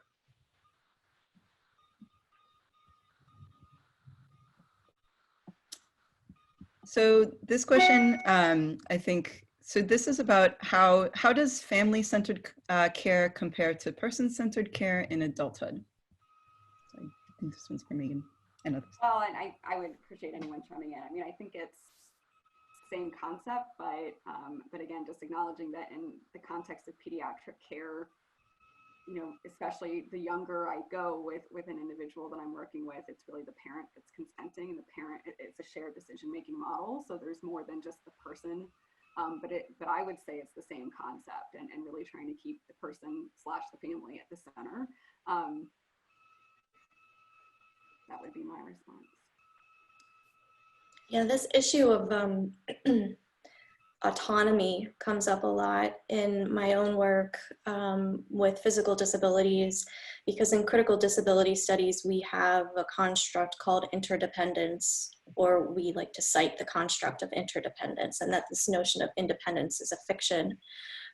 So this question, I think, so this is about how does family-centered care compare to person-centered care in adulthood? So I think this one's for Megan and others. Well, and I would appreciate anyone chiming in. I mean, I think it's same concept, but again, just acknowledging that in the context of pediatric care, especially the younger I go with an individual that I'm working with, it's really the parent that's consenting, and the parent, it's a shared decision-making model. So there's more than just the person, but I would say it's the same concept, and really trying to keep the person / the family at the center. That would be my response. Yeah, this issue of autonomy comes up a lot in my own work with physical disabilities, because in critical disability studies, we have a construct called interdependence, or we like to cite the construct of interdependence, and that this notion of independence is a fiction.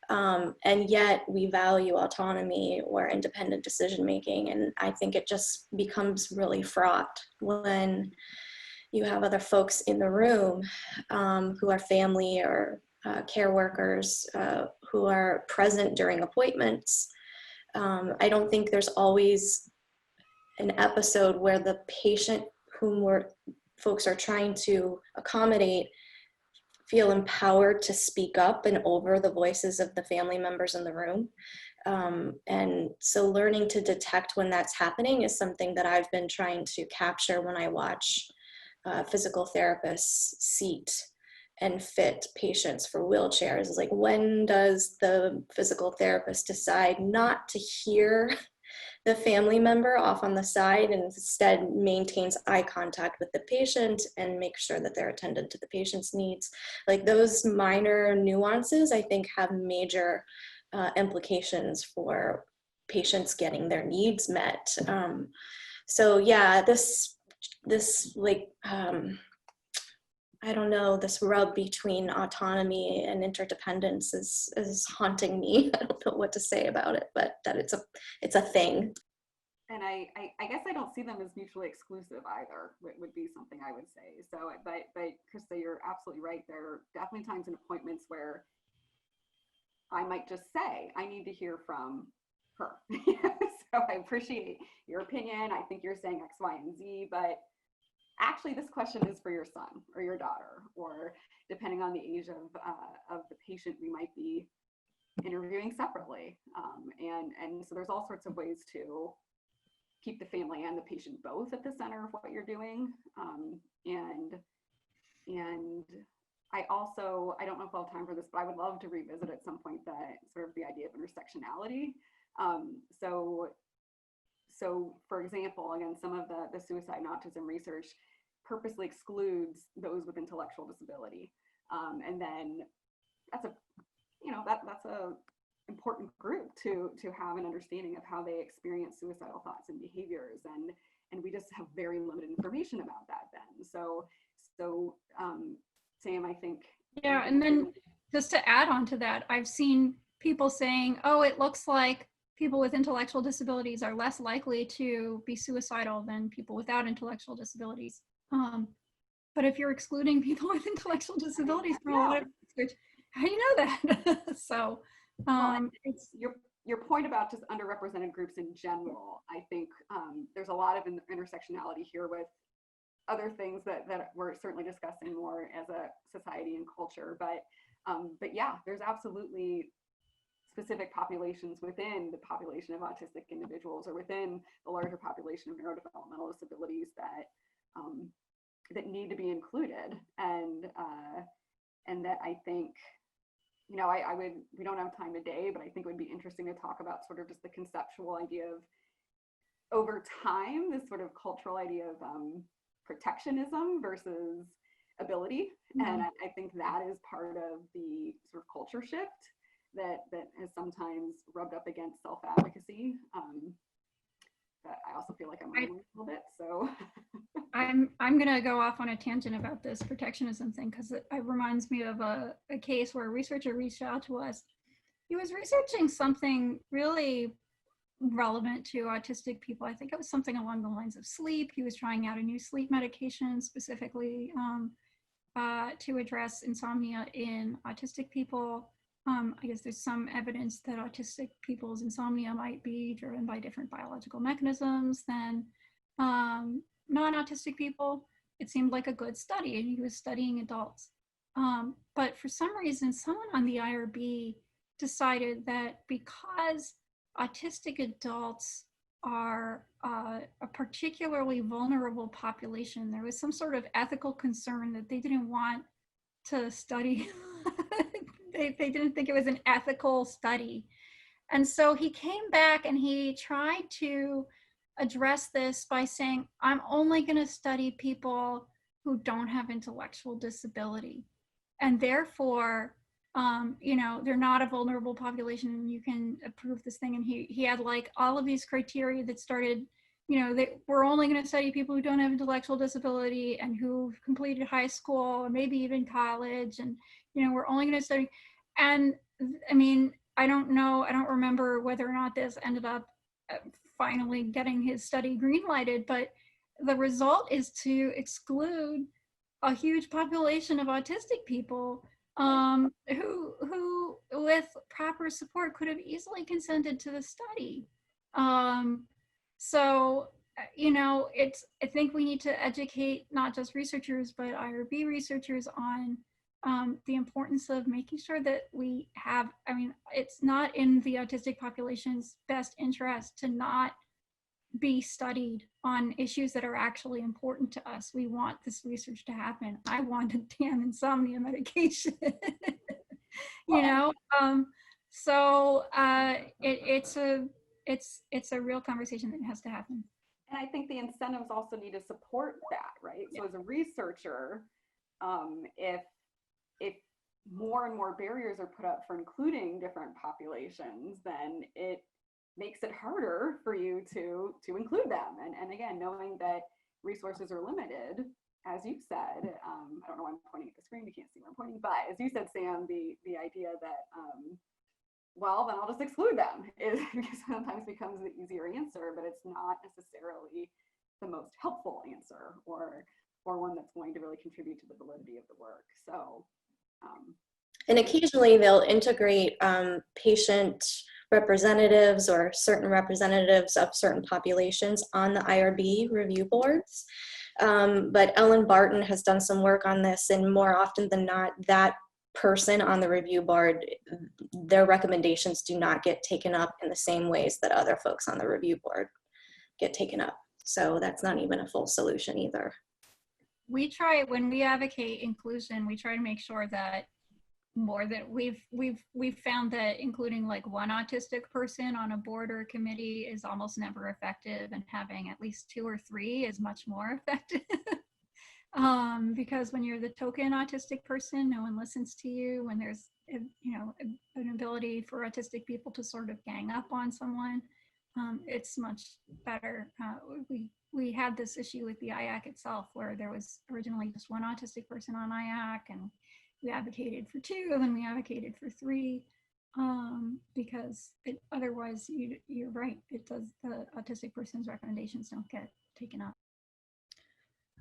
And yet we value autonomy or independent decision-making. And I think it just becomes really fraught when you have other folks in the room who are family or care workers who are present during appointments. I don't think there's always an episode where the patient whom folks are trying to accommodate feel empowered to speak up and over the voices of the family members in the room. And so learning to detect when that's happening is something that I've been trying to capture when I watch physical therapists seat and fit patients for wheelchairs. It's like, when does the physical therapist decide not to hear the family member off on the side and instead maintains eye contact with the patient and makes sure that they're attended to the patient's needs? Like, those minor nuances, I think, have major implications for patients getting their needs met. So yeah, this like, I don't know, this rub between autonomy and interdependence is haunting me. I don't know what to say about it, but that it's a thing. And I guess I don't see them as mutually exclusive either, would be something I would say. So, but Krista, you're absolutely right. There are definitely times in appointments where I might just say, I need to hear from her. So I appreciate your opinion. I think you're saying X, Y, and Z, but actually this question is for your son or your daughter, or depending on the age of the patient, we might be interviewing separately. And so there's all sorts of ways to keep the family and the patient both at the center of what you're doing. And I also, I don't know if I'll have time for this, but I would love to revisit at some point that sort of the idea of intersectionality. So for example, again, some of the suicide and autism research purposely excludes those with intellectual disability. And then that's that's a important group to have an understanding of how they experience suicidal thoughts and behaviors. And we just have very limited information about that then. So Sam, I think. Yeah, and then just to add on to that, I've seen people saying, oh, it looks like people with intellectual disabilities are less likely to be suicidal than people without intellectual disabilities. But if you're excluding people with intellectual disabilities from a lot of research, how do you know that? So it's your point about just underrepresented groups in general. I think there's a lot of intersectionality here with other things that we're certainly discussing more as a society and culture. But yeah, there's absolutely specific populations within the population of autistic individuals or within the larger population of neurodevelopmental disabilities that need to be included. And that I think, we don't have time today, but I think it would be interesting to talk about sort of just the conceptual idea of, over time, this sort of cultural idea of protectionism versus ability. Mm-hmm. And I think that is part of the sort of culture shift that has sometimes rubbed up against self-advocacy. But I also feel like I'm a little bit, so. I'm gonna go off on a tangent about this protectionism thing, because it reminds me of a case where a researcher reached out to us. He was researching something really relevant to autistic people. I think it was something along the lines of sleep. He was trying out a new sleep medication specifically to address insomnia in autistic people. I guess there's some evidence that autistic people's insomnia might be driven by different biological mechanisms than non-autistic people. It seemed like a good study, and he was studying adults. But for some reason, someone on the IRB decided that because autistic adults are a particularly vulnerable population, there was some sort of ethical concern that they didn't want to study. They didn't think it was an ethical study. And so he came back and he tried to address this by saying, I'm only going to study people who don't have intellectual disability. And therefore, you know, they're not a vulnerable population and you can approve this thing. And he had like all of these criteria that started, you know, that we're only going to study people who don't have intellectual disability and who've completed high school or maybe even college. And, you know, we're only going to study. And I mean, I don't know, I don't remember whether or not this ended up finally getting his study green lighted, but the result is to exclude a huge population of autistic people who with proper support could have easily consented to the study. So, you know, I think we need to educate not just researchers, but IRB researchers on the importance of making sure that we have, I mean, it's not in the autistic population's best interest to not be studied on issues that are actually important to us. We want this research to happen. I want a damn insomnia medication, you know? So it's a real conversation that has to happen. And I think the incentives also need to support that, right? So as a researcher, if more and more barriers are put up for including different populations, then it makes it harder for you to include them. And again, knowing that resources are limited, as you said, I don't know why I'm pointing at the screen, you can't see where I'm pointing, but as you said, Sam, the idea that, well, then I'll just exclude them is sometimes becomes the easier answer, but it's not necessarily the most helpful answer or one that's going to really contribute to the validity of the work. So, and occasionally they'll integrate patient representatives or certain representatives of certain populations on the IRB review boards. But Ellen Barton has done some work on this, and more often than not, that person on the review board, their recommendations do not get taken up in the same ways that other folks on the review board get taken up. So that's not even a full solution either. We try, when we advocate inclusion, we try to make sure that more that we've found that including like one autistic person on a board or a committee is almost never effective, and having at least 2 or 3 is much more effective. Because when you're the token autistic person, no one listens to you. When there's, you know, an ability for autistic people to sort of gang up on someone, it's much better. We had this issue with the IAC itself, where there was originally just one autistic person on IAC, and we advocated for 2, and then we advocated for 3, because otherwise, you're right, it does, the autistic person's recommendations don't get taken up.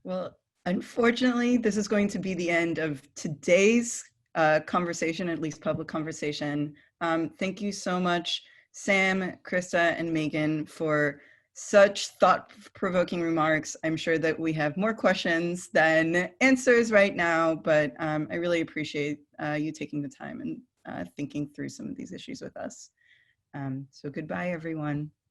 Well, unfortunately, this is going to be the end of today's conversation, at least public conversation. Thank you so much, Sam, Krista, and Megan, for such thought-provoking remarks. I'm sure that we have more questions than answers right now, but I really appreciate you taking the time and thinking through some of these issues with us. So goodbye, everyone.